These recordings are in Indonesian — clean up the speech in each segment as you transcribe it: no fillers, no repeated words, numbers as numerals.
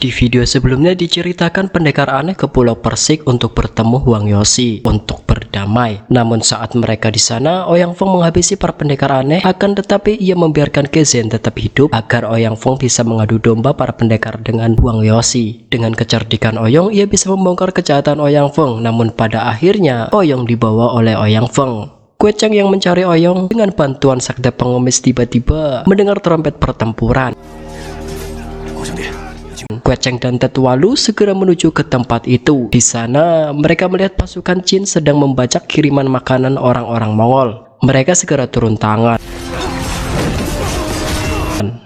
Di video sebelumnya diceritakan pendekar aneh ke Pulau Persik untuk bertemu Huang Yoshi untuk berdamai. Namun saat mereka di sana, Ouyang Feng menghabisi para pendekar aneh. Akan tetapi ia membiarkan Gezhen tetap hidup agar Ouyang Feng bisa mengadu domba para pendekar dengan Huang Yoshi. Dengan kecerdikan Ouyang, ia bisa membongkar kejahatan Ouyang Feng. Namun pada akhirnya Ouyang dibawa oleh Ouyang Feng. Quecheng yang mencari Ouyang dengan bantuan sekte pengemis tiba-tiba mendengar trompet pertempuran. Quecheng dan Tetua Lu segera menuju ke tempat itu. Di sana, mereka melihat pasukan Jin sedang membajak kiriman makanan orang-orang Mongol. Mereka segera turun tangan.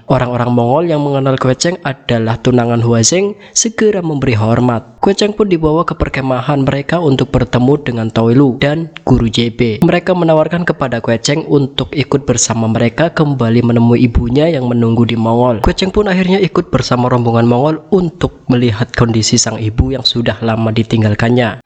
Orang-orang Mongol yang mengenal Quecheng adalah tunangan Huazeng segera memberi hormat. Quecheng pun dibawa ke perkemahan mereka untuk bertemu dengan Toilu dan Guru JB. Mereka menawarkan kepada Quecheng untuk ikut bersama mereka kembali menemui ibunya yang menunggu di Mongol. Quecheng pun akhirnya ikut bersama rombongan Mongol untuk melihat kondisi sang ibu yang sudah lama ditinggalkannya.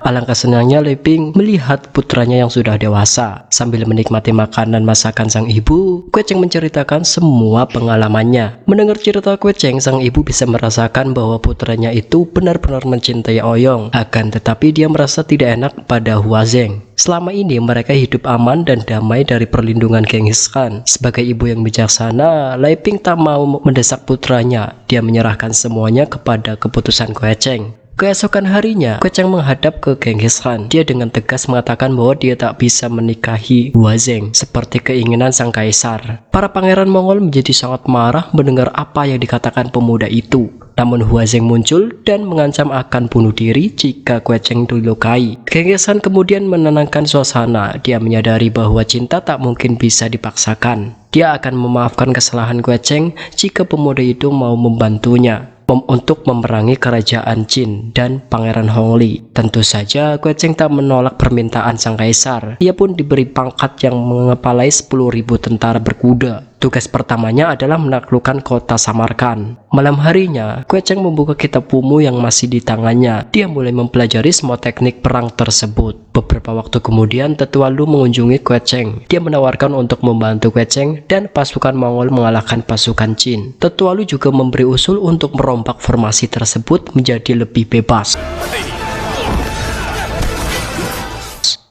Alangkah senangnya Lei Ping melihat putranya yang sudah dewasa. Sambil menikmati makanan masakan sang ibu, Quecheng menceritakan semua pengalamannya. Mendengar cerita Quecheng, sang ibu bisa merasakan bahwa putranya itu benar-benar mencintai Ouyang. Akan tetapi dia merasa tidak enak pada Huazeng. Selama ini mereka hidup aman dan damai dari perlindungan Genghis Khan. Sebagai ibu yang bijaksana, Lei Ping tak mau mendesak putranya. Dia menyerahkan semuanya kepada keputusan Quecheng. Keesokan harinya, Quecheng menghadap ke Genghis Khan. Dia dengan tegas mengatakan bahwa dia tak bisa menikahi Huazeng seperti keinginan sang kaisar. Para pangeran Mongol menjadi sangat marah mendengar apa yang dikatakan pemuda itu. Namun Huazeng muncul dan mengancam akan bunuh diri jika Quecheng dilukai. Genghis Khan kemudian menenangkan suasana. Dia menyadari bahwa cinta tak mungkin bisa dipaksakan. Dia akan memaafkan kesalahan Quecheng jika pemuda itu mau membantunya untuk memerangi kerajaan Jin dan Pangeran Hongli. Tentu saja Quecheng tak menolak permintaan sang kaisar. Ia pun diberi pangkat yang mengepalai 10.000 tentara berkuda. Tugas pertamanya adalah menaklukkan kota Samarkand. Malam harinya, Quecheng membuka kitab Pumu yang masih di tangannya. Dia mulai mempelajari semua teknik perang tersebut. Beberapa waktu kemudian, Tetua Lu mengunjungi Quecheng. Dia menawarkan untuk membantu Quecheng dan pasukan Mongol mengalahkan pasukan Jin. Tetua Lu juga memberi usul untuk merombak formasi tersebut menjadi lebih bebas.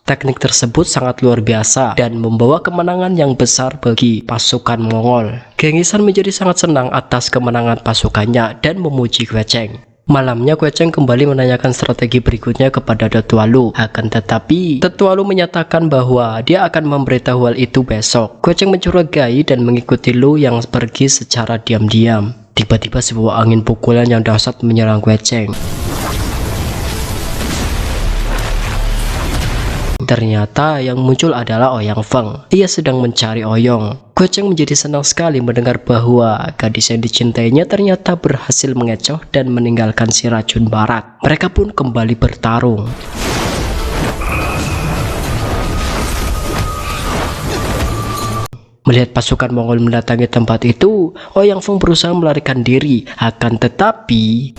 Teknik tersebut sangat luar biasa dan membawa kemenangan yang besar bagi pasukan Mongol. Genghis Khan menjadi sangat senang atas kemenangan pasukannya dan memuji Quecheng. Malamnya Quecheng kembali menanyakan strategi berikutnya kepada Tetua Lu. Akan tetapi, Tetua Lu menyatakan bahwa dia akan memberitahu hal itu besok. Quecheng mencurigai dan mengikuti Lu yang pergi secara diam-diam. Tiba-tiba sebuah angin pukulan yang dahsyat menyerang Quecheng. Ternyata yang muncul adalah Ouyang Feng. Ia sedang mencari Ouyang. Quecheng menjadi senang sekali mendengar bahwa gadis yang dicintainya ternyata berhasil mengecoh dan meninggalkan si racun barat. Mereka pun kembali bertarung. Melihat pasukan Mongol mendatangi tempat itu, Ouyang Feng berusaha melarikan diri. Akan tetapi,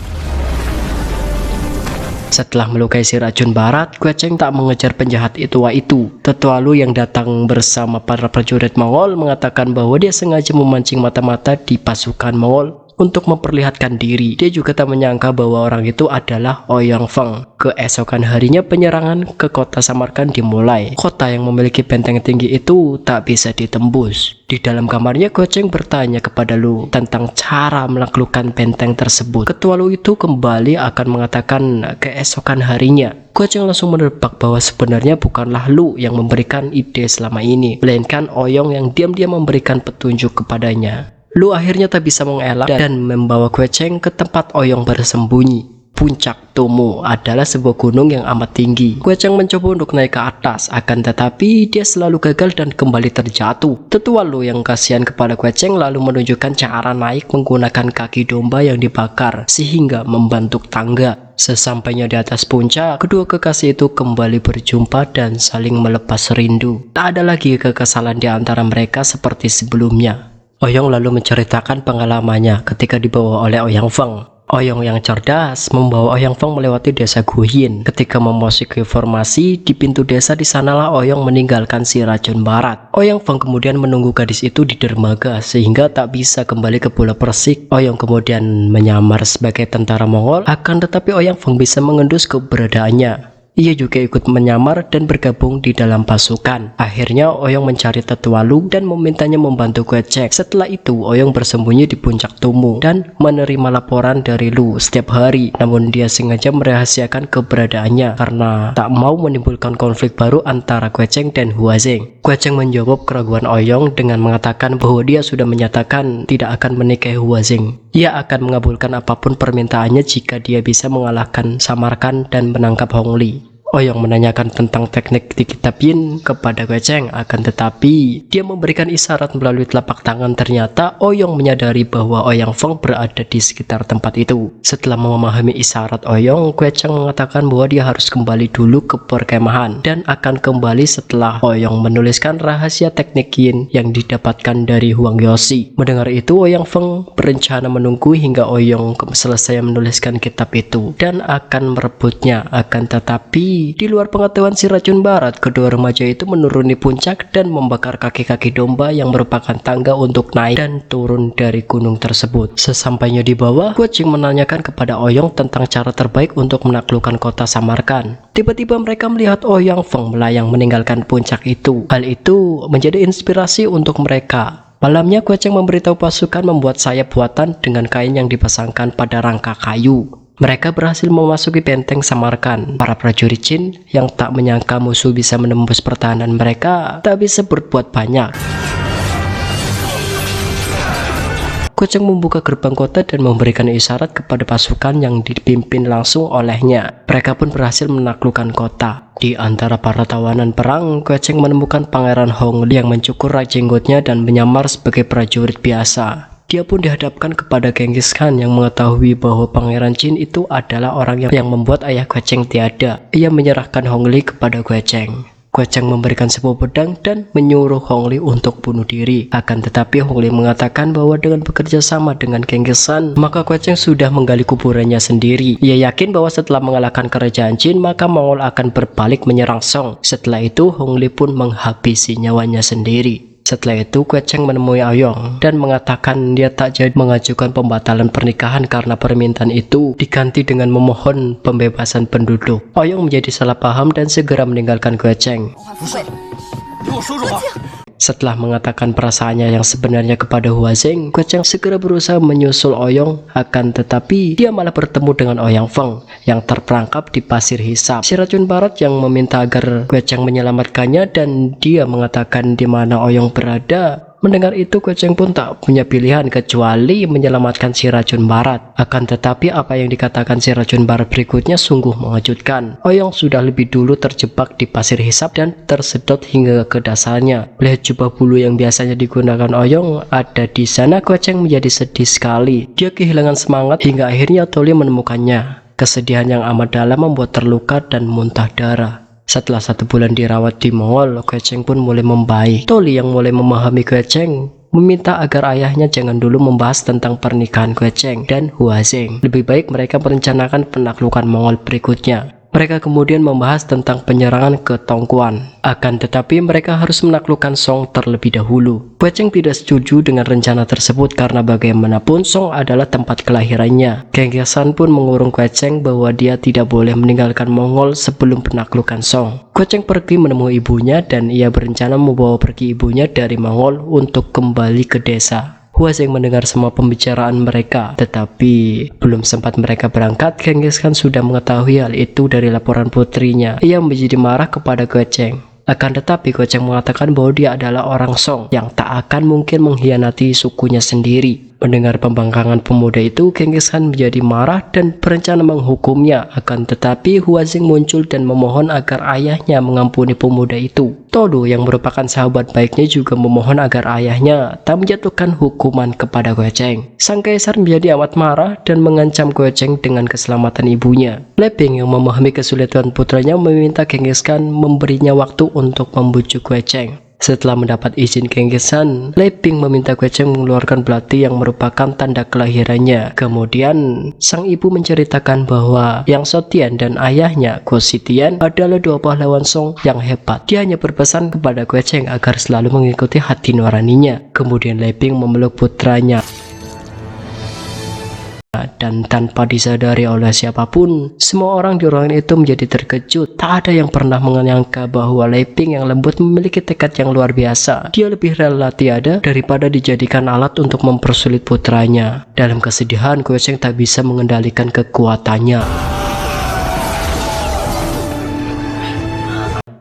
setelah melukai si racun barat, Quecheng tak mengejar penjahat tua itu. Tetua Lu yang datang bersama para prajurit Mongol mengatakan bahwa dia sengaja memancing mata-mata di pasukan Mongol untuk memperlihatkan diri. Dia juga tak menyangka bahwa orang itu adalah Ouyang Feng. Keesokan harinya penyerangan ke kota Samarkand dimulai. Kota yang memiliki benteng tinggi itu tak bisa ditembus. Di dalam kamarnya, Quecheng bertanya kepada Lu tentang cara menaklukkan benteng tersebut. Ketua Lu itu kembali akan mengatakan keesokan harinya. Quecheng langsung menebak bahwa sebenarnya bukanlah Lu yang memberikan ide selama ini, melainkan Ouyang yang diam-diam memberikan petunjuk kepadanya. Lu akhirnya tak bisa mengelak dan membawa Quecheng ke tempat Ouyang bersembunyi. Puncak Tumu adalah sebuah gunung yang amat tinggi. Quecheng mencoba untuk naik ke atas, akan tetapi dia selalu gagal dan kembali terjatuh. Tetua Lu yang kasihan kepada Quecheng lalu menunjukkan cara naik menggunakan kaki domba yang dibakar sehingga membentuk tangga. Sesampainya di atas puncak, kedua kekasih itu kembali berjumpa dan saling melepas rindu. Tak ada lagi kekesalan di antara mereka seperti sebelumnya. Ouyang lalu menceritakan pengalamannya ketika dibawa oleh Ouyang Feng. Oyong yang cerdas membawa Oyang Feng melewati desa Guyin. Ketika memasuki formasi di pintu desa, di sanalah Oyong meninggalkan si racun barat. Oyang Feng kemudian menunggu gadis itu di dermaga sehingga tak bisa kembali ke Pulau Persik. Oyong kemudian menyamar sebagai tentara Mongol, akan tetapi Oyang Feng bisa mengendus keberadaannya. Ia juga ikut menyamar dan bergabung di dalam pasukan. Akhirnya Oyong mencari tetua Lu dan memintanya membantu Gueceng. Setelah itu Oyong bersembunyi di puncak Tumu dan menerima laporan dari Lu setiap hari. Namun dia sengaja merahasiakan keberadaannya karena tak mau menimbulkan konflik baru antara Gueceng dan Huazeng. Gueceng menjawab keraguan Oyong dengan mengatakan bahwa dia sudah menyatakan tidak akan menikahi Huazeng. Ia akan mengabulkan apapun permintaannya jika dia bisa mengalahkan Samarkand dan menangkap Hongli. Oyong menanyakan tentang teknik di kitab Yin kepada Gueceng, akan tetapi dia memberikan isyarat melalui telapak tangan. Ternyata Oyong menyadari bahwa Oyang Feng berada di sekitar tempat itu. Setelah memahami isyarat Oyong, Gueceng mengatakan bahwa dia harus kembali dulu ke perkemahan dan akan kembali setelah Oyong menuliskan rahasia teknik Yin yang didapatkan dari Huang Yoshi. Mendengar itu, Oyang Feng berencana menunggu hingga Oyong selesai menuliskan kitab itu dan akan merebutnya. Akan tetapi di luar pengetahuan si racun barat, kedua remaja itu menuruni puncak dan membakar kaki-kaki domba yang merupakan tangga untuk naik dan turun dari gunung tersebut. Sesampainya di bawah, Gueceng menanyakan kepada Oyong tentang cara terbaik untuk menaklukkan kota Samarkand. Tiba-tiba mereka melihat Oyang Feng melayang meninggalkan puncak itu. Hal itu menjadi inspirasi untuk mereka. Malamnya Gueceng memberitahu pasukan membuat sayap buatan dengan kain yang dipasangkan pada rangka kayu. Mereka berhasil memasuki benteng Samarkand. Para prajurit Jin yang tak menyangka musuh bisa menembus pertahanan mereka tak bisa berbuat banyak. Gueceng membuka gerbang kota dan memberikan isyarat kepada pasukan yang dipimpin langsung olehnya. Mereka pun berhasil menaklukkan kota. Di antara para tawanan perang, Gueceng menemukan Pangeran Hongli yang mencukur jenggotnya dan menyamar sebagai prajurit biasa. Dia pun dihadapkan kepada Genghis Khan yang mengetahui bahwa Pangeran Jin itu adalah orang yang membuat ayah Gueceng tiada. Ia menyerahkan Hongli kepada Gueceng. Gueceng memberikan sebuah pedang dan menyuruh Hongli untuk bunuh diri. Akan tetapi Hongli mengatakan bahwa dengan bekerja sama dengan Genghis Khan, maka Gueceng sudah menggali kuburannya sendiri. Ia yakin bahwa setelah mengalahkan kerajaan Jin, maka Mongol akan berbalik menyerang Song. Setelah itu Hongli pun menghabisi nyawanya sendiri. Setelah itu Gueceng menemui Oyong dan mengatakan dia tak jadi mengajukan pembatalan pernikahan karena permintaan itu diganti dengan memohon pembebasan penduduk. Oyong menjadi salah paham dan segera meninggalkan Gueceng. Setelah mengatakan perasaannya yang sebenarnya kepada Huazeng, Gueceng segera berusaha menyusul Oyong, akan tetapi dia malah bertemu dengan Oyang Feng yang terperangkap di pasir hisap. Si racun barat yang meminta agar Gueceng menyelamatkannya dan dia mengatakan di mana Oyong berada. Mendengar itu Gueceng pun tak punya pilihan kecuali menyelamatkan si racun barat. Akan tetapi apa yang dikatakan si racun barat berikutnya sungguh mengejutkan. Oyong sudah lebih dulu terjebak di pasir hisap dan tersedot hingga ke dasarnya. Melihat jubah bulu yang biasanya digunakan Oyong ada di sana, Gueceng menjadi sedih sekali. Dia kehilangan semangat hingga akhirnya Toli menemukannya. Kesedihan yang amat dalam membuat terluka dan muntah darah. Setelah 1 bulan dirawat di Mongol, Gueceng pun mulai membaik. Toli yang mulai memahami Gueceng meminta agar ayahnya jangan dulu membahas tentang pernikahan Gueceng dan Huazeng. Lebih baik mereka merencanakan penaklukan Mongol berikutnya. Mereka kemudian membahas tentang penyerangan ke Tongguan. Akan tetapi mereka harus menaklukkan Song terlebih dahulu. Gueceng tidak setuju dengan rencana tersebut karena bagaimanapun Song adalah tempat kelahirannya. Genghis Khan pun mengurung Gueceng bahwa dia tidak boleh meninggalkan Mongol sebelum penaklukan Song. Gueceng pergi menemui ibunya dan ia berencana membawa pergi ibunya dari Mongol untuk kembali ke desa. Huazeng mendengar semua pembicaraan mereka, tetapi belum sempat mereka berangkat, Genghis Khan sudah mengetahui hal itu dari laporan putrinya. Ia menjadi marah kepada Gueceng. Akan tetapi Gueceng mengatakan bahwa dia adalah orang Song yang tak akan mungkin mengkhianati sukunya sendiri. Mendengar pembangkangan pemuda itu, Genghis Khan menjadi marah dan berencana menghukumnya. Akan tetapi Huazeng muncul dan memohon agar ayahnya mengampuni pemuda itu. Todo yang merupakan sahabat baiknya juga memohon agar ayahnya tak menjatuhkan hukuman kepada Gueceng. Sang kaisar menjadi amat marah dan mengancam Gueceng dengan keselamatan ibunya. Leping yang memahami kesulitan putranya meminta Genghis Khan memberinya waktu untuk membujuk Gueceng. Setelah mendapat izin Kengkesan, Lei Ping meminta Kue Cheng mengeluarkan belati yang merupakan tanda kelahirannya. Kemudian, sang ibu menceritakan bahwa Yang Sotian dan ayahnya Guo Sitian adalah dua pahlawan Song yang hebat. Dia hanya berpesan kepada Kue Cheng agar selalu mengikuti hati nuraninya. Kemudian Lei Ping memeluk putranya. Dan tanpa disadari oleh siapapun, semua orang di ruangan itu menjadi terkejut. Tak ada yang pernah menyangka bahwa Lei Ping yang lembut memiliki tekad yang luar biasa. Dia lebih rela tiada daripada dijadikan alat untuk mempersulit putranya. Dalam kesedihan, Kue Cheng tak bisa mengendalikan kekuatannya.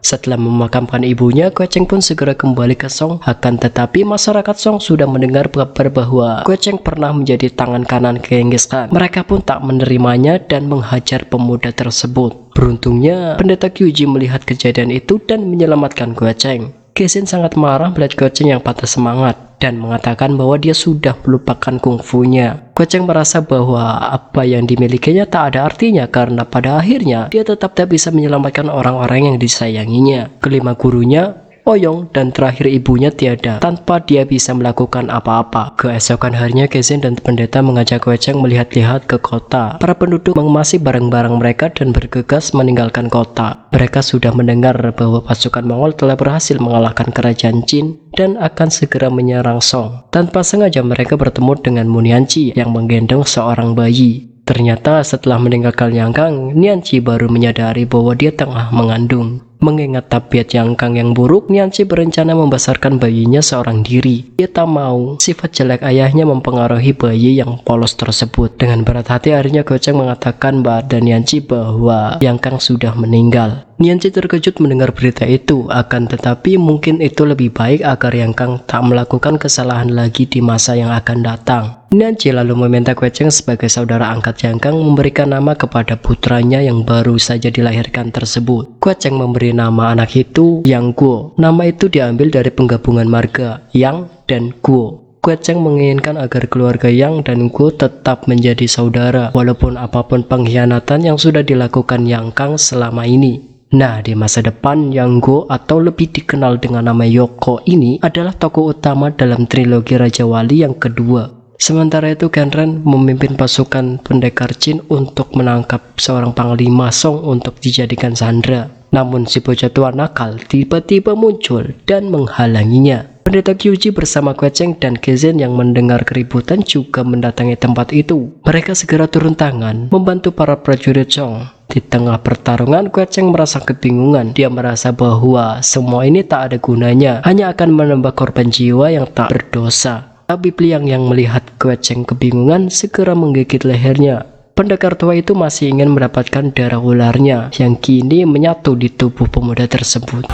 Setelah memakamkan ibunya, Kue Cheng pun segera kembali ke Song. Akan tetapi masyarakat Song sudah mendengar kabar bahwa Kue Cheng pernah menjadi tangan kanan Genghis Khan. Mereka pun tak menerimanya dan menghajar pemuda tersebut. Beruntungnya, pendeta Kyuji melihat kejadian itu dan menyelamatkan Kue Cheng. Kezin sangat marah melihat Kue Cheng yang patah semangat dan mengatakan bahwa dia sudah melupakan kungfunya. Kue Cheng merasa bahwa apa yang dimilikinya tak ada artinya karena pada akhirnya dia tetap tak bisa menyelamatkan orang-orang yang disayanginya. Kelima gurunya, Oyong, dan terakhir ibunya tiada tanpa dia bisa melakukan apa-apa. Keesokan harinya, Kezin dan pendeta mengajak Kue Cheng melihat-lihat ke kota. Para penduduk mengemasi barang-barang mereka dan bergegas meninggalkan kota. Mereka sudah mendengar bahwa pasukan Mongol telah berhasil mengalahkan kerajaan Qin dan akan segera menyerang Song. Tanpa sengaja mereka bertemu dengan Munianchi yang menggendong seorang bayi. Ternyata setelah meninggalkan Yang Kang, Nianchi baru menyadari bahwa dia tengah mengandung. Mengingat tabiat Yang Kang yang buruk, Nianchi berencana membesarkan bayinya seorang diri. Dia tak mau sifat jelek ayahnya mempengaruhi bayi yang polos tersebut. Dengan berat hati akhirnya Kue Cheng mengatakan pada Nianchi bahwa Yang Kang sudah meninggal. Nianchi terkejut mendengar berita itu, akan tetapi mungkin itu lebih baik agar Yang Kang tak melakukan kesalahan lagi di masa yang akan datang. Nianchi lalu meminta Kue Cheng sebagai saudara angkat Yang Kang memberikan nama kepada putranya yang baru saja dilahirkan tersebut. Kue Cheng memberi nama anak itu Yang Guo. Nama itu diambil dari penggabungan marga Yang dan Guo. Kue Cheng menginginkan agar keluarga Yang dan Guo tetap menjadi saudara, walaupun apapun pengkhianatan yang sudah dilakukan Yang Kang selama ini. Nah, di masa depan, Yang Guo atau lebih dikenal dengan nama Yoko ini adalah tokoh utama dalam trilogi Raja Wali yang kedua. Sementara itu, Genren memimpin pasukan pendekar Qin untuk menangkap seorang panglima Song untuk dijadikan sandera. Namun si bocah tua nakal tiba-tiba muncul dan menghalanginya. Pendeta Kyuji bersama Kue Cheng dan Kezin yang mendengar keributan juga mendatangi tempat itu. Mereka segera turun tangan membantu para prajurit Song. Di tengah pertarungan, Kue Cheng merasa kebingungan. Dia merasa bahwa semua ini tak ada gunanya, hanya akan menambah korban jiwa yang tak berdosa. Tabib Liang yang melihat Kue Cheng kebingungan segera menggigit lehernya. Pendekar tua itu masih ingin mendapatkan darah ularnya yang kini menyatu di tubuh pemuda tersebut.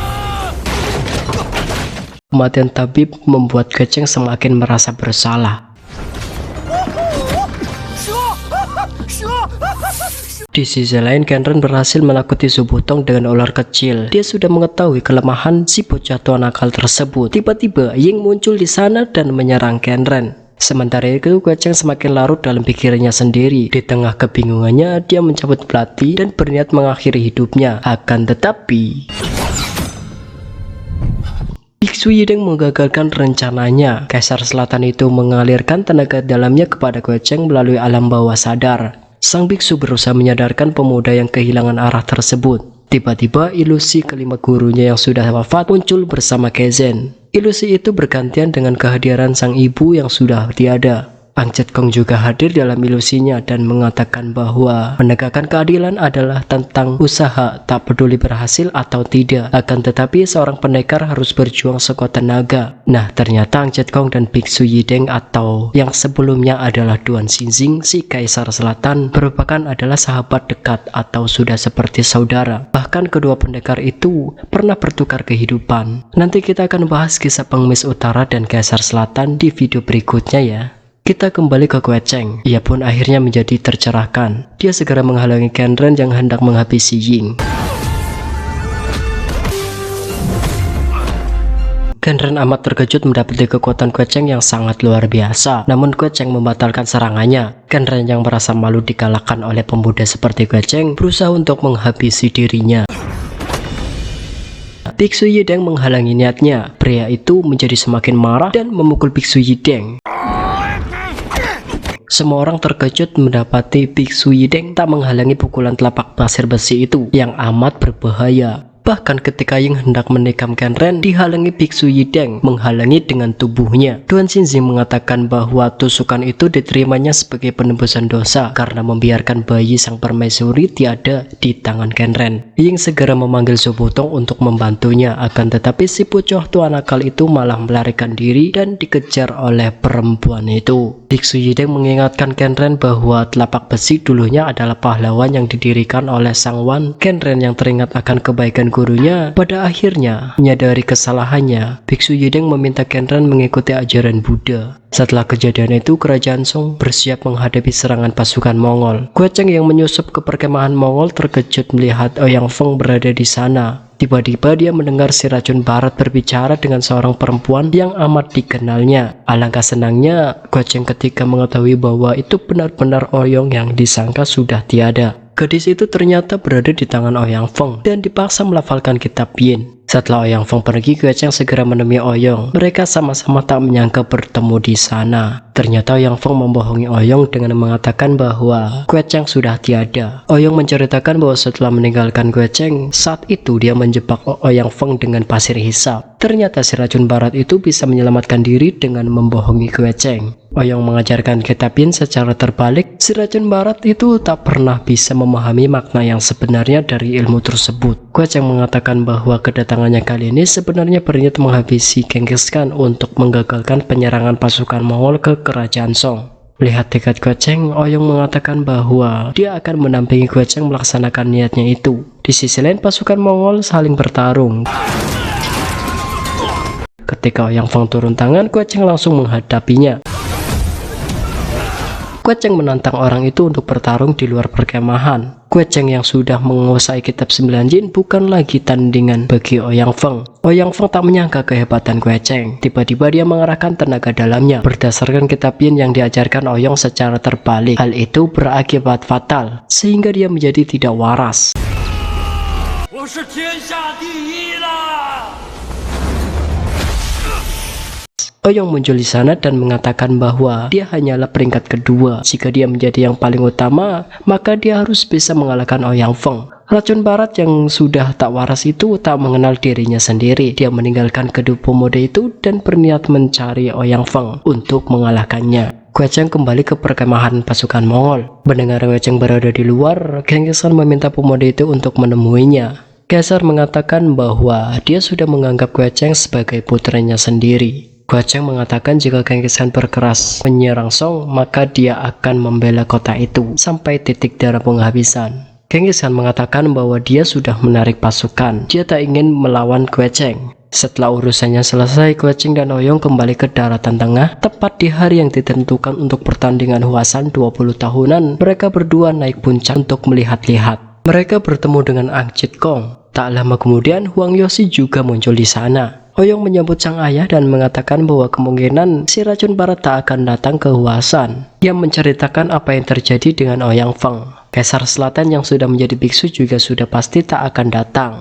Kematian tabib membuat Kue Cheng semakin merasa bersalah. Di sisi lain, Genren berhasil menakuti Su Butong dengan ular kecil. Dia sudah mengetahui kelemahan si bocah tua nakal tersebut. Tiba-tiba Ying muncul di sana dan menyerang Genren. Sementara itu, Kue Cheng semakin larut dalam pikirannya sendiri. Di tengah kebingungannya, dia mencabut belati dan berniat mengakhiri hidupnya. Akan tetapi, Biksu Yideng menggagalkan rencananya. Kaisar Selatan itu mengalirkan tenaga dalamnya kepada Kue Cheng melalui alam bawah sadar. Sang biksu berusaha menyadarkan pemuda yang kehilangan arah tersebut. Tiba-tiba ilusi kelima gurunya yang sudah wafat muncul bersama Kezin. Ilusi itu bergantian dengan kehadiran sang ibu yang sudah tiada. Angcet Kong juga hadir dalam ilusinya dan mengatakan bahwa menegakkan keadilan adalah tentang usaha, tak peduli berhasil atau tidak. Akan tetapi seorang pendekar harus berjuang sekuat tenaga. Nah, ternyata Angcet Kong dan Biksu Yideng atau yang sebelumnya adalah Duan Xinjing, si Kaisar Selatan, merupakan adalah sahabat dekat atau sudah seperti saudara. Bahkan kedua pendekar itu pernah bertukar kehidupan. Nanti kita akan bahas kisah Pengemis Utara dan Kaisar Selatan di video berikutnya ya. Kita kembali ke Kue Cheng. Ia pun akhirnya menjadi tercerahkan. Dia segera menghalangi Genren yang hendak menghabisi Ying. Genren amat terkejut mendapati kekuatan Kue Cheng yang sangat luar biasa. Namun Kue Cheng membatalkan serangannya. Genren yang merasa malu dikalahkan oleh pemuda seperti Kue Cheng berusaha untuk menghabisi dirinya. Biksu Yideng menghalangi niatnya. Pria itu menjadi semakin marah dan memukul Biksu Yideng. Semua orang terkejut mendapati Biksu Yideng tak menghalangi pukulan telapak pasir besi itu yang amat berbahaya. Bahkan ketika Ying hendak menikam Kenren, dihalangi Biksu Yideng menghalangi dengan tubuhnya. Duan Xinjing mengatakan bahwa tusukan itu diterimanya sebagai penembusan dosa karena membiarkan bayi sang permaisuri tiada di tangan Kenren. Ying segera memanggil Su Butong untuk membantunya, akan tetapi si pucuk tua nakal itu malah melarikan diri dan dikejar oleh perempuan itu. Biksu Yideng mengingatkan Kenren bahwa telapak besi dulunya adalah pahlawan yang didirikan oleh Sang Wan. Kenren yang teringat akan kebaikan gurunya pada akhirnya menyadari kesalahannya. Biksu Yideng meminta Kenren mengikuti ajaran Buddha. Setelah kejadian itu, kerajaan Song bersiap menghadapi serangan pasukan Mongol. Guecheng yang menyusup ke perkemahan Mongol terkejut melihat Ouyang Feng berada di sana. Tiba-tiba dia mendengar si racun barat berbicara dengan seorang perempuan yang amat dikenalnya. Alangkah senangnya Guecheng ketika mengetahui bahwa itu benar-benar Ouyang yang disangka sudah tiada. Gadis itu ternyata berada di tangan Ouyang Feng dan dipaksa melafalkan kitab Yin. Setelah Ouyang Feng pergi, Guecheng segera menemui Ouyang. Mereka sama-sama tak menyangka bertemu di sana. Ternyata Ouyang Feng membohongi Ouyang dengan mengatakan bahwa Guecheng sudah tiada. Ouyang menceritakan bahwa setelah meninggalkan Guecheng, saat itu dia menjebak Ouyang Feng dengan pasir hisap. Ternyata si racun barat itu bisa menyelamatkan diri dengan membohongi Guecheng. Ouyang mengajarkan kitab Yin secara terbalik. Si racun barat itu tak pernah bisa memahami makna yang sebenarnya dari ilmu tersebut. Guecheng mengatakan bahwa kedatangannya kali ini sebenarnya berniat menghabisi Genghis Khan untuk menggagalkan penyerangan pasukan Mongol ke kerajaan Song. Melihat tekad Guecheng, Ouyang mengatakan bahwa dia akan mendampingi Guecheng melaksanakan niatnya itu. Di sisi lain, pasukan Mongol saling bertarung. Ketika Ouyang Feng turun tangan, Guecheng langsung menghadapinya. Guecheng menantang orang itu untuk bertarung di luar perkemahan. Guecheng yang sudah menguasai kitab 9 Jin bukan lagi tandingan bagi Ouyang Feng. Ouyang Feng tak menyangka kehebatan Guecheng. Tiba-tiba dia mengerahkan tenaga dalamnya. Berdasarkan kitab Yin yang diajarkan Ouyang secara terbalik, hal itu berakibat fatal sehingga dia menjadi tidak waras. Ouyang muncul di sana dan mengatakan bahwa dia hanyalah peringkat kedua. Jika dia menjadi yang paling utama, maka dia harus bisa mengalahkan Ouyang Feng. Racun barat yang sudah tak waras itu tak mengenal dirinya sendiri. Dia meninggalkan kedua pemuda itu dan berniat mencari Ouyang Feng untuk mengalahkannya. Guecheng kembali ke perkemahan pasukan Mongol. Mendengar Guecheng berada di luar, Genghis Khan meminta pemuda itu untuk menemuinya. Caesar mengatakan bahwa dia sudah menganggap Guecheng sebagai putranya sendiri. Guecheng mengatakan jika Genghis Khan berkeras menyerang Song, maka dia akan membela kota itu sampai titik darah penghabisan. Genghis Khan mengatakan bahwa dia sudah menarik pasukan. Dia tak ingin melawan Guecheng. Setelah urusannya selesai, Guecheng dan Ouyang kembali ke daratan tengah. Tepat di hari yang ditentukan untuk pertandingan Huasan 20 tahunan, mereka berdua naik puncak untuk melihat-lihat. Mereka bertemu dengan Ang Chit Kong. Tak lama kemudian, Huang Yoshi juga muncul di sana. Ouyang menyambut sang ayah dan mengatakan bahwa kemungkinan si racun barat tak akan datang ke Huasan. Dia menceritakan apa yang terjadi dengan Ouyang Feng. Kaisar Selatan yang sudah menjadi biksu juga sudah pasti tak akan datang.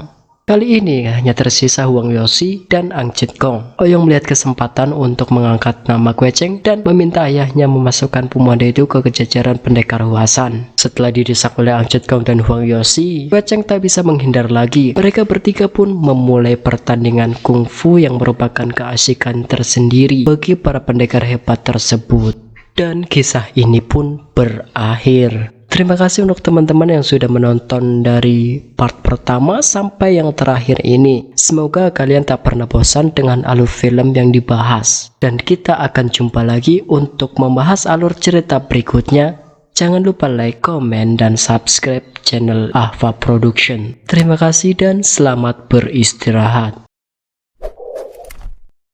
Kali ini hanya tersisa Huang Yoshi dan Ang Chit Kong. Ouyang melihat kesempatan untuk mengangkat nama Guecheng dan meminta ayahnya memasukkan pemuda itu ke kejajaran pendekar Huasan. Setelah didesak oleh Ang Chit Kong dan Huang Yoshi, Guecheng tak bisa menghindar lagi. Mereka bertiga pun memulai pertandingan kungfu yang merupakan keasikan tersendiri bagi para pendekar hebat tersebut. Dan kisah ini pun berakhir. Terima kasih untuk teman-teman yang sudah menonton dari part pertama sampai yang terakhir ini. Semoga kalian tak pernah bosan dengan alur film yang dibahas. Dan kita akan jumpa lagi untuk membahas alur cerita berikutnya. Jangan lupa like, komen, dan subscribe channel Ahva Production. Terima kasih dan selamat beristirahat.